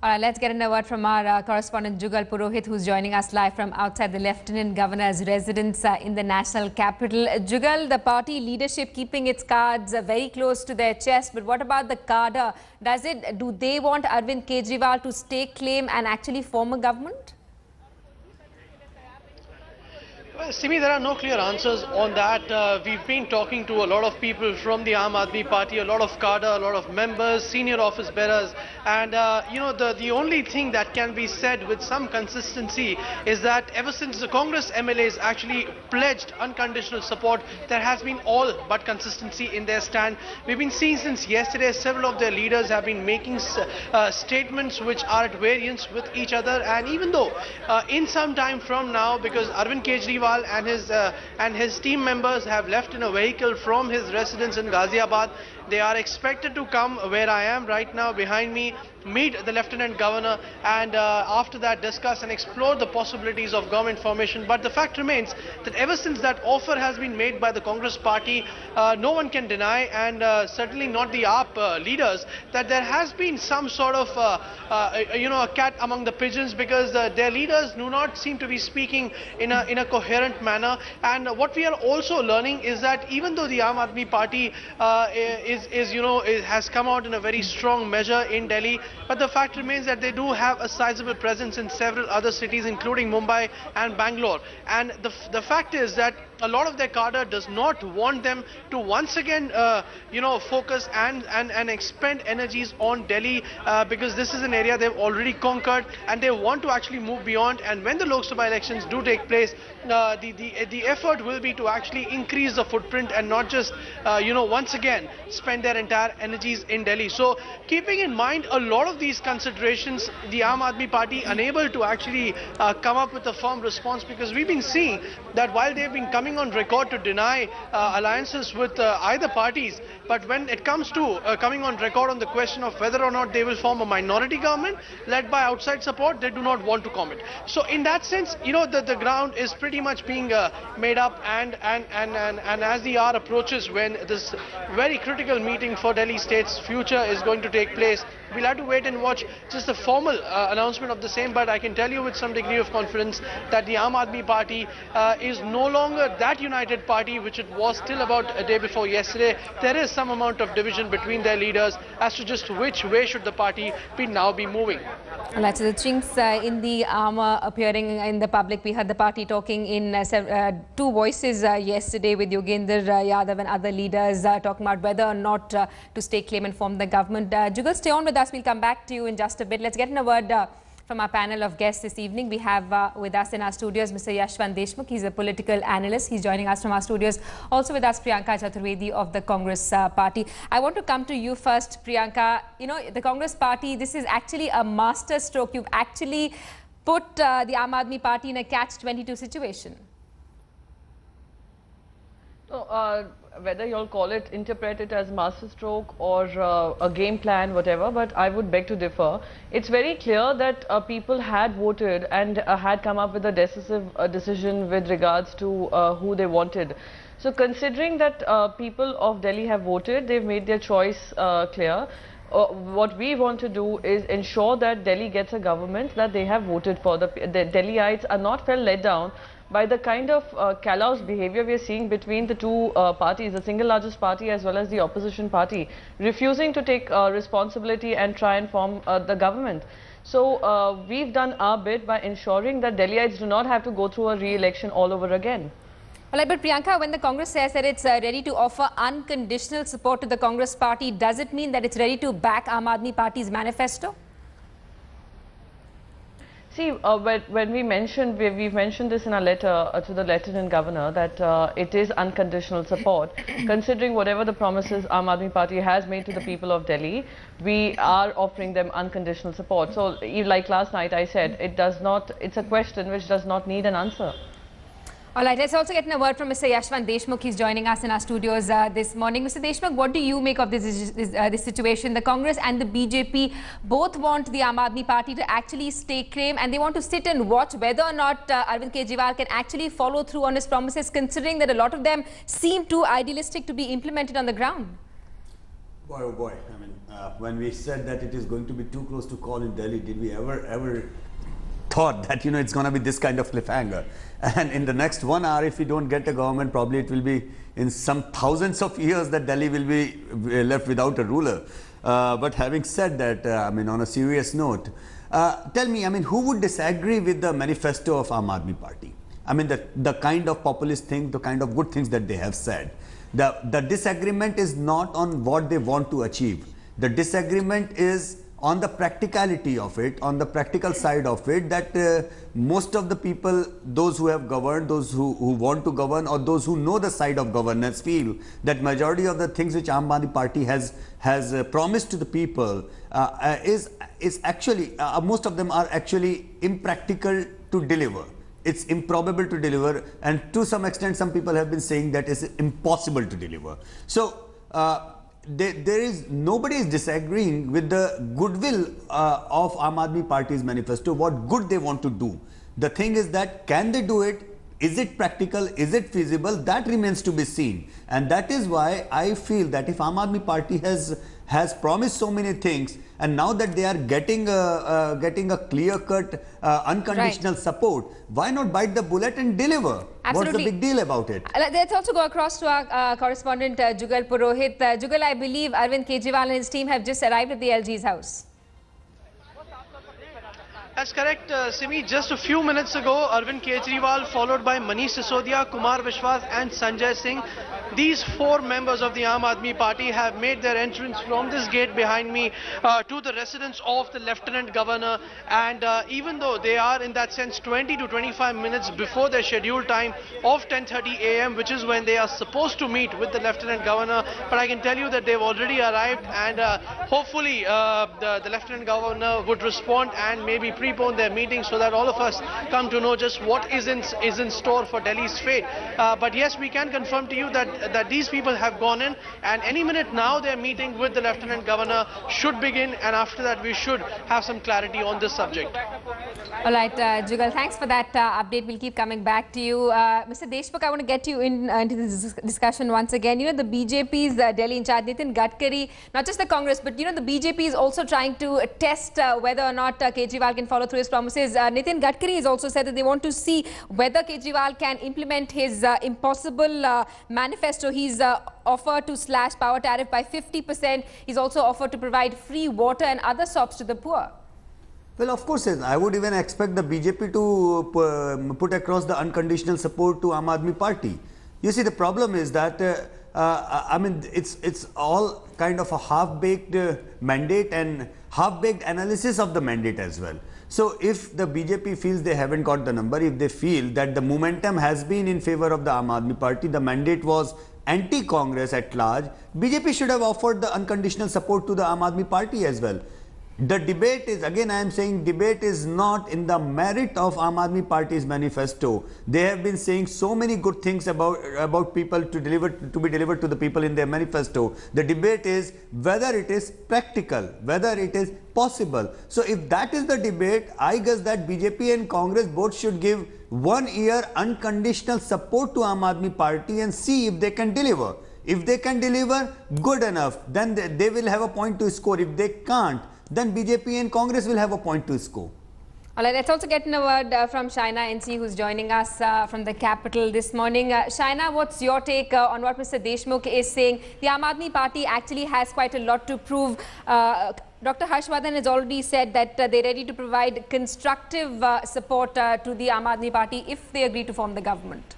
All right, let's get in a word from our correspondent Jugal Purohit, who's joining us live from outside the Lieutenant Governor's residence in the national capital. Jugal, the party leadership keeping its cards very close to their chest, but what about the cadre? Do they want Arvind Kejriwal to stake claim and actually form a government? Well, Simi, there are no clear answers on that. We've been talking to a lot of people from the Aam Aadmi Party, a lot of cadre, a lot of members, senior office bearers, and the only thing that can be said with some consistency is that ever since the Congress MLAs actually pledged unconditional support, there has been all but consistency in their stand. We've been seeing since yesterday several of their leaders have been making statements which are at variance with each other, and even though in some time from now, because Arvind Kejriwal and his team members have left in a vehicle from his residence in Ghaziabad, they are expected to come where I am right now behind me, meet the Lieutenant Governor, and after that discuss and explore the possibilities of government formation. But the fact remains that ever since that offer has been made by the Congress party, no one can deny, and certainly not the AAP leaders, that there has been some sort of a cat among the pigeons, because their leaders do not seem to be speaking in a coherent manner. And what we are also learning is that even though the Aam Aadmi Party has come out in a very strong measure in Delhi, but the fact remains that they do have a sizable presence in several other cities, including Mumbai and Bangalore. And the fact is that a lot of their cadre does not want them to once again, focus and expend energies on Delhi, because this is an area they've already conquered, and they want to actually move beyond. And when the Lok Sabha elections do take place, the effort will be to actually increase the footprint and not just, once again spend their entire energies in Delhi. So, keeping in mind a lot of these considerations, the Aam Aadmi Party unable to actually come up with a firm response, because we've been seeing that while they've been coming on record to deny alliances with either parties, but when it comes to coming on record on the question of whether or not they will form a minority government led by outside support, they do not want to comment. So in that sense, the ground is pretty much being made up, and as the hour approaches when this very critical meeting for Delhi State's future is going to take place, we'll have to wait and watch just the formal announcement of the same. But I can tell you with some degree of confidence that the Aam Aadmi Party is no longer that united party which it was till about a day before yesterday. There is some amount of division between their leaders as to just which way should the party now be moving. All right, so the chinks in the armor appearing in the public. We heard the party talking in two voices yesterday, with Yogendra Yadav and other leaders talking about whether or not to stake claim and form the government. Jugal, stay on with us. We'll come back to you in just a bit. Let's get in a word from our panel of guests this evening. We have with us in our studios Mr. Yashwant Deshmukh. He's a political analyst. He's joining us from our studios. Also with us, Priyanka Chaturvedi of the Congress party. I want to come to you first, Priyanka. The Congress party, this is actually a master stroke. You've actually put the Aam Aadmi Party in a catch-22 situation. So, whether you'll call it, interpret it as masterstroke or a game plan, whatever, but I would beg to differ. It's very clear that people had voted and had come up with a decisive decision with regards to who they wanted. So considering that people of Delhi have voted, they've made their choice clear. What we want to do is ensure that Delhi gets a government that they have voted for. The Delhiites are not felt let down by the kind of callous behavior we are seeing between the two parties, the single largest party as well as the opposition party, refusing to take responsibility and try and form the government. So we've done our bit by ensuring that Delhiites do not have to go through a re-election all over again. All right, but Priyanka, when the Congress says that it's ready to offer unconditional support to the Congress party, does it mean that it's ready to back Aam Aadmi Party's manifesto? See, when we've mentioned this in our letter to the Lieutenant Governor that it is unconditional support. Considering whatever the promises Aam Aadmi Party has made to the people of Delhi, we are offering them unconditional support. So, like last night I said, it's a question which does not need an answer. All right, let's also get a word from Mr. Yashwant Deshmukh. He's joining us in our studios this morning. Mr. Deshmukh, what do you make of this situation? The Congress and the BJP both want the Aam Aadmi Party to actually stake claim, and they want to sit and watch whether or not Arvind Kejriwal can actually follow through on his promises, considering that a lot of them seem too idealistic to be implemented on the ground. Boy, oh boy. I mean, when we said that it is going to be too close to call in Delhi, did we ever thought that, it's going to be this kind of cliffhanger? And in the next 1 hour, if we don't get a government, probably it will be in some thousands of years that Delhi will be left without a ruler. But having said that, I mean, on a serious note, tell me, I mean, who would disagree with the manifesto of Aam Aadmi Party? I mean, the kind of populist thing, the kind of good things that they have said. The disagreement is not on what they want to achieve. The disagreement is on the practicality of it, on the practical side of it, that most of the people, those who have governed, those who want to govern, or those who know the side of governance, feel that majority of the things which Aam Aadmi Party has promised to the people is actually, most of them are actually impractical to deliver. It's improbable to deliver, and to some extent some people have been saying that it's impossible to deliver. So nobody is disagreeing with the goodwill of Aam Aadmi Party's manifesto, what good they want to do. The thing is that, can they do it? Is it practical? Is it feasible? That remains to be seen. And that is why I feel that if Aam Aadmi Party has promised so many things, and now that they are getting a clear-cut, unconditional support, why not bite the bullet and deliver? Absolutely. What's the big deal about it? Let's also go across to our correspondent Jugal Purohit. Jugal, I believe Arvind Kejriwal and his team have just arrived at the LG's house. That's correct, Simi. Just a few minutes ago, Arvind Kejriwal, followed by Manish Sisodia, Kumar Vishwas and Sanjay Singh. These four members of the Aam Aadmi Party have made their entrance from this gate behind me to the residence of the Lieutenant Governor. And even though they are, in that sense, 20 to 25 minutes before their scheduled time of 10:30 a.m., which is when they are supposed to meet with the Lieutenant Governor, but I can tell you that they've already arrived, and hopefully the Lieutenant Governor would respond and maybe prepone their meeting so that all of us come to know just what is in store for Delhi's fate. But yes, we can confirm to you that these people have gone in, and any minute now their meeting with the Lieutenant Governor should begin, and after that we should have some clarity on this subject. All right, Jugal, thanks for that update. We'll keep coming back to you. Mr. Deshmukh, I want to get you into this discussion once again. The BJP's Delhi in charge, Nitin Gadkari, not just the Congress, but the BJP is also trying to test whether or not Kejriwal can follow through his promises. Nitin Gadkari has also said that they want to see whether Kejriwal can implement his impossible manifesto. He's offered to slash power tariff by 50%. He's also offered to provide free water and other sops to the poor. Well, of course, I would even expect the BJP to put across the unconditional support to Aam Aadmi Party. You see, the problem is that, I mean, it's all kind of a half-baked mandate and half-baked analysis of the mandate as well. So if the BJP feels they haven't got the number, if they feel that the momentum has been in favor of the Aam Aadmi Party, the mandate was anti-Congress at large, BJP should have offered the unconditional support to the Aam Aadmi Party as well. The debate is, again I am saying, debate is not in the merit of Aam Aadmi Party's manifesto. They have been saying so many good things about people to be delivered to the people in their manifesto. The debate is whether it is practical, whether it is possible. So if that is the debate, I guess that BJP and Congress both should give 1 year unconditional support to Aam Aadmi Party and see if they can deliver. If they can deliver, good enough, then they will have a point to score. If they can't, then BJP and Congress will have a point to score. All right, let's also get in a word from Shaina NC, who's joining us from the capital this morning. Shaina, what's your take on what Mr. Deshmukh is saying? The Aam Aadmi Party actually has quite a lot to prove. Dr. Harsh Vardhan has already said that they're ready to provide constructive support to the Aam Aadmi Party if they agree to form the government.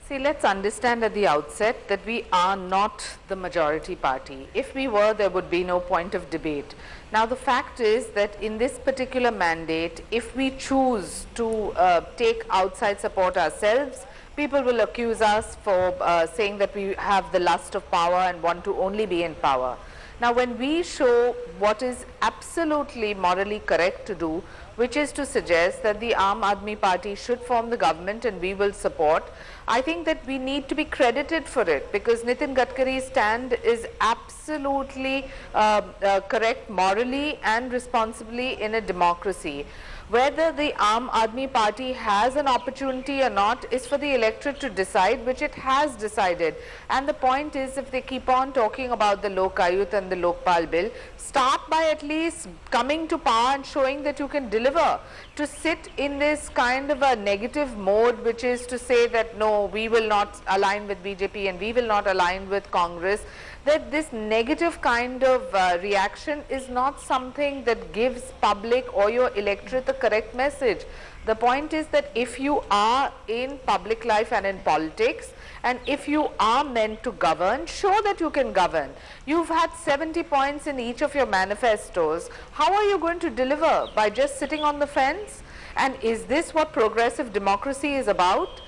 See, let's understand at the outset that we are not the majority party. If we were, there would be no point of debate. Now, the fact is that in this particular mandate, if we choose to take outside support ourselves, people will accuse us for saying that we have the lust of power and want to only be in power. Now, when we show what is absolutely morally correct to do, which is to suggest that the Aam Aadmi Party should form the government and we will support. I think that we need to be credited for it, because Nitin Gadkari's stand is absolutely correct morally and responsibly in a democracy. Whether the Aam Aadmi Party has an opportunity or not is for the electorate to decide, which it has decided. And the point is, if they keep on talking about the Lok Ayut and the Lokpal bill, start by at least coming to power and showing that you can deliver. To sit in this kind of a negative mode, which is to say that no, we will not align with BJP and we will not align with Congress, that this negative kind of reaction is not something that gives public or your electorate the correct message. The point is that if you are in public life and in politics, and if you are meant to govern, show that you can govern. You've had 70 points in each of your manifestos. How are you going to deliver? By just sitting on the fence? And is this what progressive democracy is about?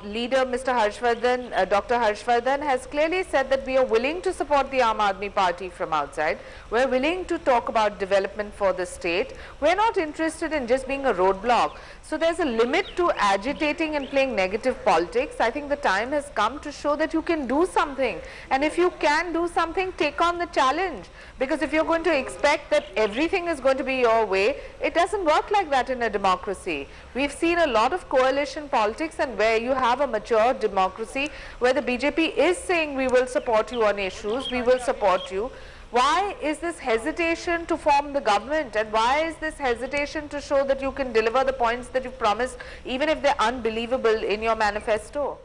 Leader Mr. Harshvardhan, Dr. Harshvardhan has clearly said that we are willing to support the Aam Aadmi Party from outside. We're willing to talk about development for the state. We're not interested in just being a roadblock. So there's a limit to agitating and playing negative politics. I think the time has come to show that you can do something. And if you can do something, take on the challenge. Because if you're going to expect that everything is going to be your way, it doesn't work like that in a democracy. We've seen a lot of coalition politics, and where you have a mature democracy, where the BJP is saying we will support you on issues, we will support you. Why is this hesitation to form the government, and why is this hesitation to show that you can deliver the points that you've promised, even if they're unbelievable in your manifesto?